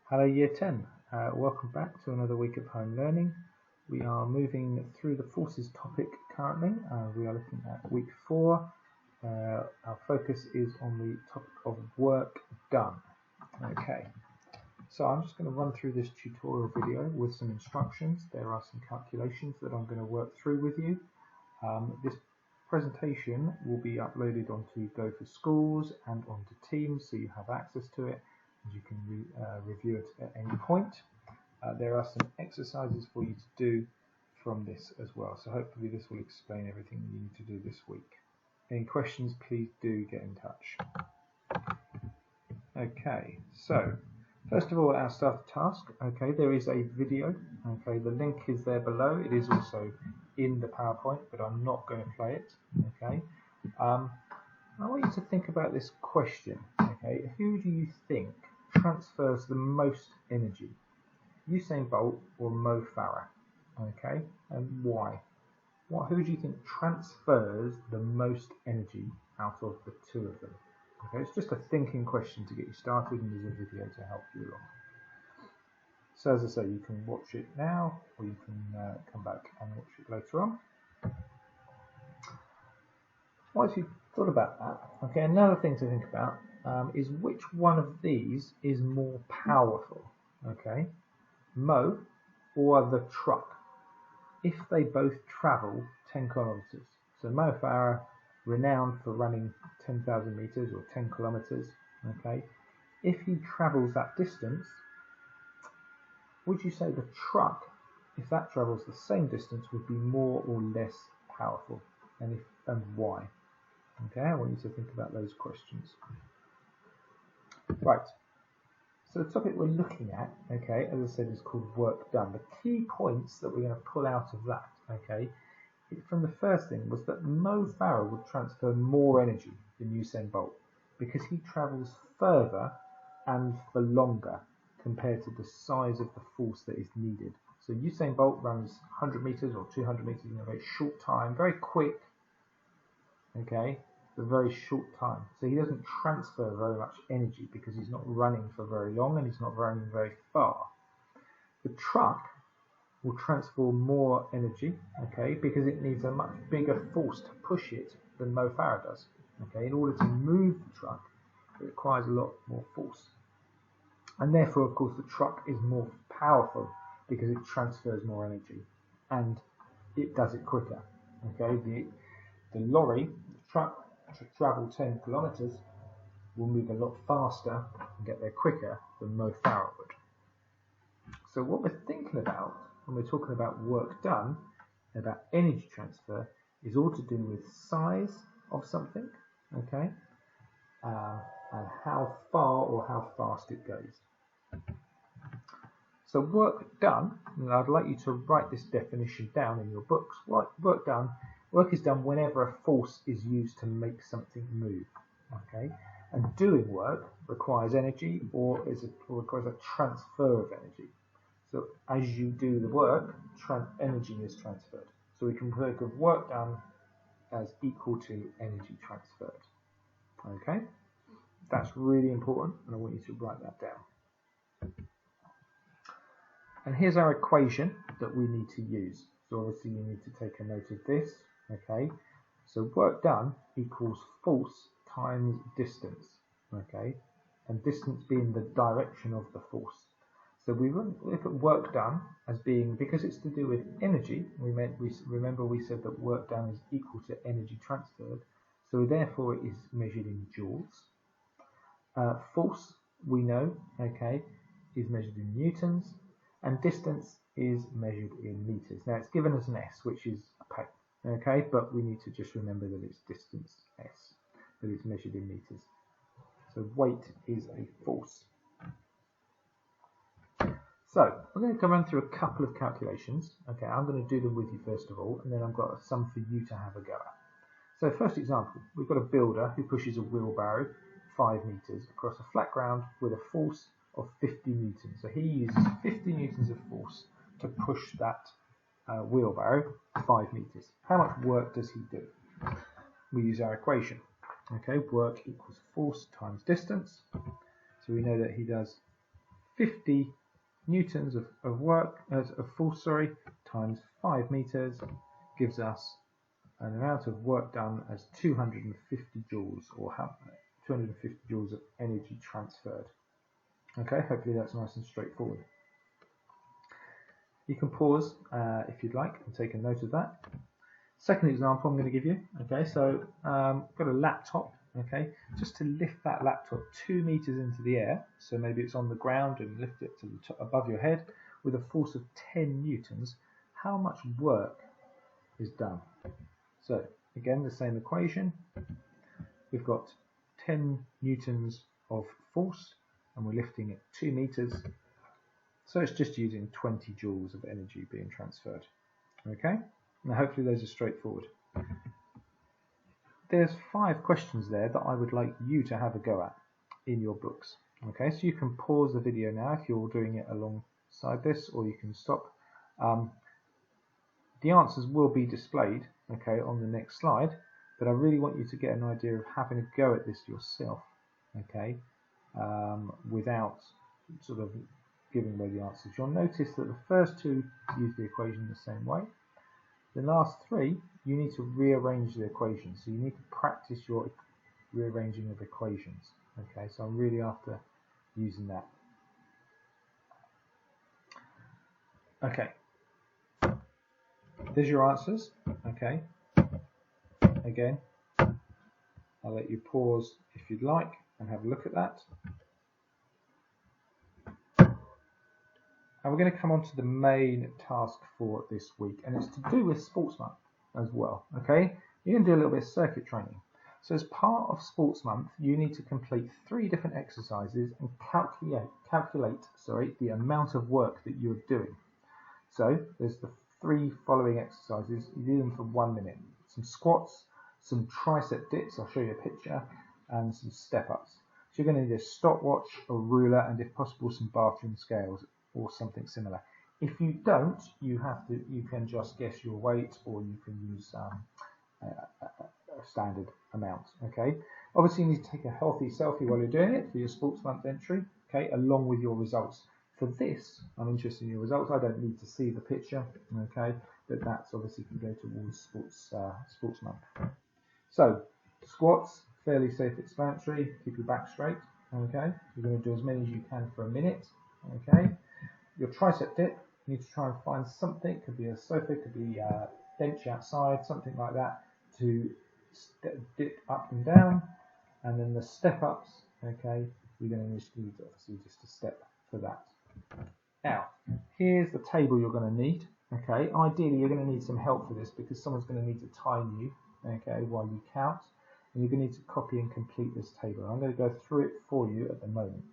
Hello Year 10, welcome back to another week of home learning. We are moving through the forces topic currently. We are looking at week 4. Our focus is on the topic of work done. Okay, so I'm just going to run through this tutorial video with some instructions. There are some calculations that I'm going to work through with you. This presentation will be uploaded onto Go for Schools and onto Teams, so you have access to it. You can review it at any point. There are some exercises for you to do from this as well, so hopefully this will explain everything you need to do this week. Any questions, please do get in touch. Okay, so first of all, our start task. Okay, there is a video. Okay, the link is there below. It is also in the PowerPoint, but I'm not going to play it. Okay, I want you to think about this question. Okay, who do you think transfers the most energy, Usain Bolt or Mo Farah? Okay, and why? Who do you think transfers the most energy out of the two of them? Okay, it's just a thinking question to get you started, and there's a video to help you along. So as I say, you can watch it now, or you can come back and watch it later on. Once you've thought about that, okay, another thing to think about is which one of these is more powerful, okay, Mo or the truck, if they both travel 10 kilometers. So Mo Farah, renowned for running 10,000 meters or 10 kilometers, okay, if he travels that distance, would you say the truck, if that travels the same distance, would be more or less powerful, and why? Okay, I want you to think about those questions. Right, so the topic we're looking at, okay, as I said, is called work done. The key points that we're going to pull out of that, okay, from the first thing was that Mo Farah would transfer more energy than Usain Bolt because he travels further and for longer compared to the size of the force that is needed. So Usain Bolt runs 100 meters or 200 meters in a very short time, very quick, okay, a very short time. So he doesn't transfer very much energy because he's not running for very long and he's not running very far. The truck will transfer more energy, okay, because it needs a much bigger force to push it than Mo Farah does. Okay, in order to move the truck, it requires a lot more force. And therefore, of course, the truck is more powerful because it transfers more energy and it does it quicker. Okay, the lorry, the truck, to travel 10 kilometers will move a lot faster and get there quicker than Mo Farah would. So what we're thinking about when we're talking about work done, about energy transfer, is all to do with size of something, okay, and how far or how fast it goes. So work done, and I'd like you to write this definition down in your books. Work is done whenever a force is used to make something move, okay? And doing work requires energy or requires a transfer of energy. So as you do the work, energy is transferred. So we can think of work done as equal to energy transferred, okay? That's really important, and I want you to write that down. And here's our equation that we need to use. So obviously you need to take a note of this, okay? So work done equals force times distance, okay? And distance being the direction of the force. So we look at work done as being, because it's to do with energy, remember we said that work done is equal to energy transferred, so therefore it is measured in joules. Force, we know, okay, is measured in newtons, and distance is measured in meters. Now it's given as an S, which is a pain, okay, but we need to just remember that it's distance S, that it's measured in meters. So weight is a force. So I'm going to run through a couple of calculations. Okay, I'm going to do them with you first of all, and then I've got some for you to have a go at. So first example, we've got a builder who pushes a wheelbarrow 5 meters across a flat ground with a force of 50 newtons. So he uses 50 newtons of force to push that wheelbarrow 5 meters. How much work does he do? We use our equation. Okay, work equals force times distance. So we know that he does 50 newtons of work, of force, times 5 meters gives us an amount of work done as 250 joules, or 250 joules of energy transferred. Okay, hopefully that's nice and straightforward. You can pause if you'd like and take a note of that. Second example I'm going to give you. Okay, so got a laptop. Okay, just to lift that laptop 2 meters into the air, so maybe it's on the ground, and lift it to the top above your head with a force of 10 newtons. How much work is done? So again, the same equation. We've got 10 newtons of force, and we're lifting it 2 meters. So it's just using 20 joules of energy being transferred. Okay, now hopefully those are straightforward. There's 5 questions there that I would like you to have a go at in your books. Okay, so you can pause the video now if you're doing it alongside this, or you can stop. The answers will be displayed, okay, on the next slide, but I really want you to get an idea of having a go at this yourself, okay, without sort of giving away the answers. You'll notice that the first 2 use the equation the same way. The last 3, you need to rearrange the equations, so you need to practice your rearranging of equations. Okay, so I'm really after using that. Okay, there's your answers. Okay, again, I'll let you pause if you'd like and have a look at that. And we're going to come on to the main task for this week, and it's to do with Sports Month as well. Okay, you're going to do a little bit of circuit training. So as part of Sports Month, you need to complete 3 different exercises and calculate the amount of work that you're doing. So there's the 3 following exercises. You do them for 1 minute. Some squats, some tricep dips, I'll show you a picture, and some step-ups. So you're going to need a stopwatch, a ruler, and if possible some bathroom scales or something similar. If you don't, you can just guess your weight, or you can use a standard amount. Okay. Obviously, you need to take a healthy selfie while you're doing it for your Sports Month entry. Okay, along with your results. For this, I'm interested in your results. I don't need to see the picture. Okay, but that's obviously can go towards Sports Month. So squats, fairly self-explanatory. Keep your back straight. Okay, you're going to do as many as you can for a minute. Okay. Your tricep dip, you need to try and find something, could be a sofa, could be a bench outside, something like that, to dip up and down. And then the step ups, okay, you're going to need obviously just a step for that. Now, here's the table you're going to need. Okay, ideally you're going to need some help for this, because someone's going to need to time you, okay, while you count, and you're going to need to copy and complete this table. I'm going to go through it for you at the moment.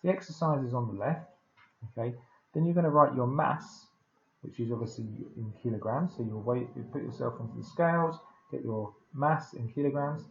The exercise is on the left, okay. Then you're going to write your mass, which is obviously in kilograms. So your weight, you put yourself onto the scales, get your mass in kilograms.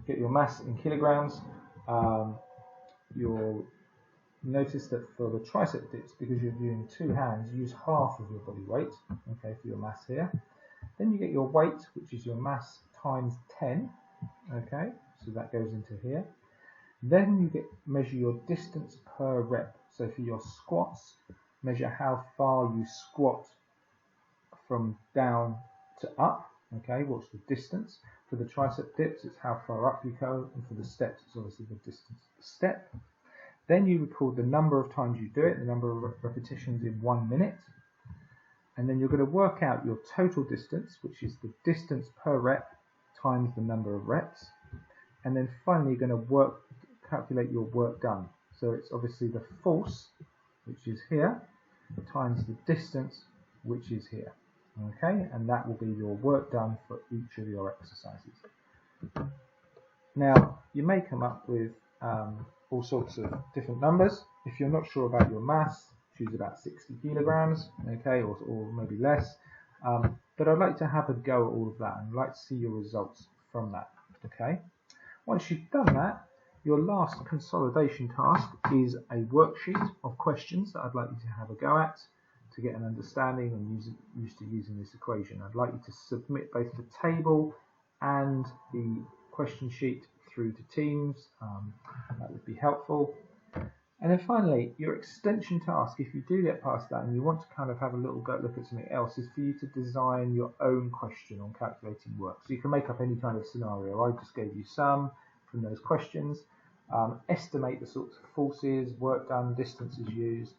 Get your mass in kilograms. You'll notice that for the tricep dips, because you're doing 2 hands, use half of your body weight, okay, for your mass here. Then you get your weight, which is your mass times 10, okay, so that goes into here. Then you measure your distance per rep. So for your squats, measure how far you squat from down to up. Okay, what's the distance? For the tricep dips, it's how far up you go, and for the steps, it's obviously the distance of the step. Then you record the number of times you do it, the number of repetitions in 1 minute. And then you're going to work out your total distance, which is the distance per rep times the number of reps. And then finally, you're going to calculate your work done. So it's obviously the force, which is here, times the distance, which is here. Okay, and that will be your work done for each of your exercises. Now, you may come up with all sorts of different numbers. If you're not sure about your mass, choose about 60 kilograms, okay, or maybe less. But I'd like to have a go at all of that, and I'd like to see your results from that. Okay. Once you've done that, your last consolidation task is a worksheet of questions that I'd like you to have a go at to get an understanding and used to using this equation. I'd like you to submit both the table and the question sheet through to Teams. That would be helpful. And then finally, your extension task, if you do get past that and you want to kind of have a little go look at something else, is for you to design your own question on calculating work. So you can make up any kind of scenario. I just gave you some from those questions. Estimate the sorts of forces, work done, distances used.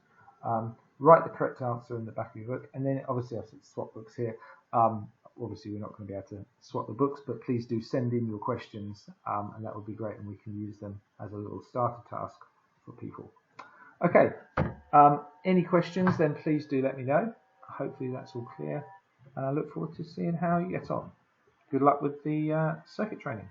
Write the correct answer in the back of your book. And then obviously I said swap books here. Obviously we're not going to be able to swap the books, but please do send in your questions and that would be great, and we can use them as a little starter task for people. Okay, any questions, then please do let me know. Hopefully that's all clear, and I look forward to seeing how you get on. Good luck with the circuit training.